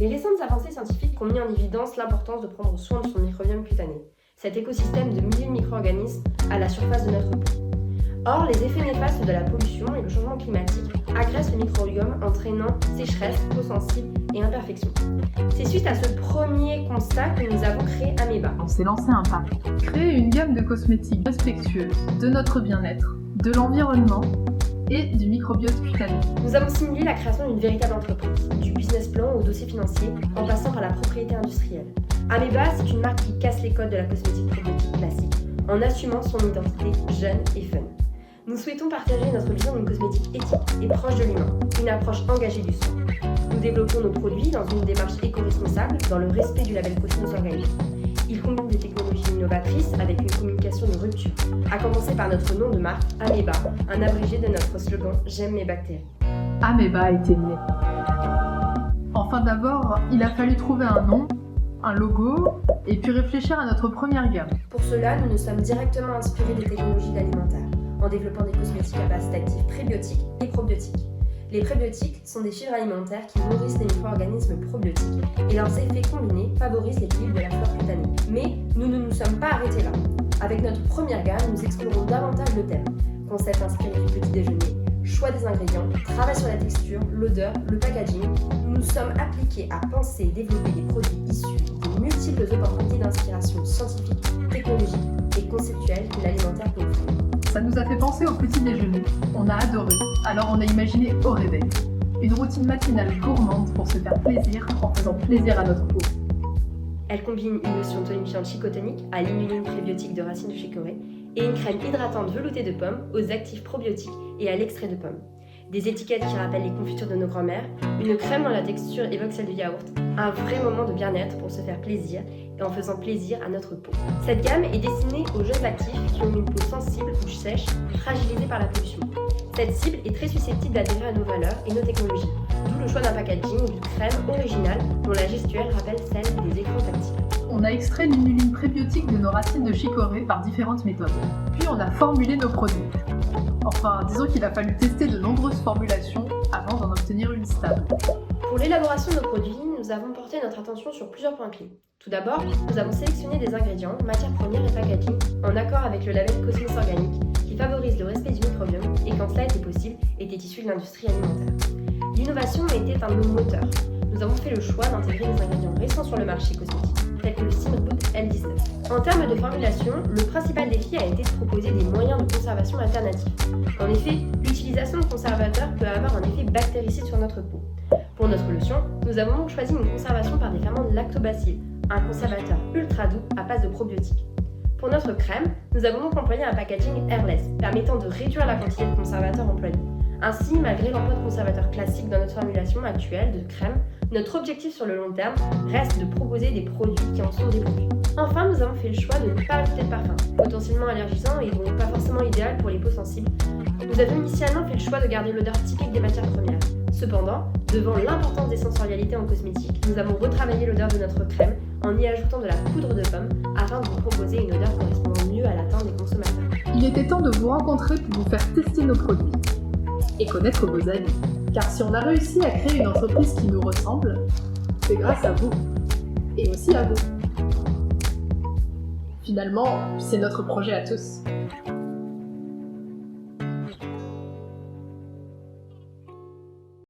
Les récentes avancées scientifiques ont mis en évidence l'importance de prendre soin de son microbiome cutané, cet écosystème de milliers de micro-organismes à la surface de notre peau. Or, les effets néfastes de la pollution et le changement climatique agressent le microbiome, entraînant sécheresse, peau sensible et imperfections. C'est suite à ce premier constat que nous avons créé Ameba. On s'est lancé un pari. Créer une gamme de cosmétiques respectueuses de notre bien-être, de l'environnement et du microbiote cutané. Nous avons simulé la création d'une véritable entreprise, du business plan au dossier financier, en passant par la propriété industrielle. Ameba, c'est une marque qui casse les codes de la cosmétique probiotique classique, en assumant son identité jeune et fun. Nous souhaitons partager notre vision d'une cosmétique éthique et proche de l'humain, une approche engagée du soin. Nous développons nos produits dans une démarche éco-responsable, dans le respect du label Cosmos Organique. Il combine des technologies innovatrices avec une communication de rupture, à commencer par notre nom de marque, Ameba, un abrégé de notre slogan « J'aime mes bactéries ». Ameba était né. Enfin d'abord, il a fallu trouver un nom, un logo, et puis réfléchir à notre première gamme. Pour cela, nous nous sommes directement inspirés des technologies d'alimentaire, en développant des cosmétiques à base d'actifs prébiotiques et probiotiques. Les prébiotiques sont des fibres alimentaires qui nourrissent les micro-organismes probiotiques et leurs effets combinés favorisent l'équilibre de la flore cutanée. Mais nous ne nous sommes pas arrêtés là. Avec notre première gamme, nous explorons davantage le thème. Concept inspiré du petit déjeuner, choix des ingrédients, travail sur la texture, l'odeur, le packaging. Nous nous sommes appliqués à penser et développer des produits issus des multiples opportunités d'inspiration scientifique, technologique et conceptuelle que l'alimentaire peut offrir. Ça nous a fait penser au petit déjeuner. On a adoré, alors on a imaginé au réveil. Une routine matinale gourmande pour se faire plaisir en faisant plaisir à notre peau. Elle combine une lotion tonifiante chicotonique à l'inuline prébiotique de racines de chicorée et une crème hydratante veloutée de pommes aux actifs probiotiques et à l'extrait de pommes. Des étiquettes qui rappellent les confitures de nos grands-mères, une crème dont la texture évoque celle du yaourt, un vrai moment de bien-être pour se faire plaisir et en faisant plaisir à notre peau. Cette gamme est destinée aux jeunes actifs qui ont une peau sensible ou sèche, fragilisée par la pollution. Cette cible est très susceptible d'adhérer à nos valeurs et nos technologies, d'où le choix d'un packaging d'une crème originale dont la gestuelle rappelle celle des écrans tactiles. On a extrait l'inuline prébiotique de nos racines de chicorée par différentes méthodes. Puis on a formulé nos produits. Enfin, disons qu'il a fallu tester de nombreuses formulations avant d'en obtenir une stable. Pour l'élaboration de nos produits, nous avons porté notre attention sur plusieurs points clés. Tout d'abord, nous avons sélectionné des ingrédients, matières premières et packaging en accord avec le label Cosmos Organique qui favorise le respect du microbiome et quand cela était possible, était issu de l'industrie alimentaire. L'innovation était un de nos moteurs. Nous avons fait le choix d'intégrer des ingrédients récents sur le marché cosmétique, tels que le Simroot L19. En termes de formulation, le principal défi a été de proposer des moyens de conservation alternatifs. En effet, l'utilisation de conservateurs peut avoir un effet bactéricide sur notre peau. Pour notre lotion, nous avons donc choisi une conservation par des ferments de lactobacilles, un conservateur ultra doux à base de probiotiques. Pour notre crème, nous avons donc employé un packaging airless, permettant de réduire la quantité de conservateurs employés. Ainsi, malgré l'emploi de conservateurs classiques dans notre formulation actuelle de crème, notre objectif sur le long terme reste de proposer des produits qui en sont dépourvus. Enfin, nous avons fait le choix de ne pas ajouter de parfum, potentiellement allergisant et donc pas forcément idéal pour les peaux sensibles. Nous avions initialement fait le choix de garder l'odeur typique des matières premières. Cependant, devant l'importance des sensorialités en cosmétique, nous avons retravaillé l'odeur de notre crème en y ajoutant de la poudre de pomme afin de vous proposer une odeur correspondant mieux à l'atteinte des consommateurs. Il était temps de vous rencontrer pour vous faire tester nos produits et connaître vos avis. Car si on a réussi à créer une entreprise qui nous ressemble, c'est grâce à vous et aussi à vous. Finalement, c'est notre projet à tous.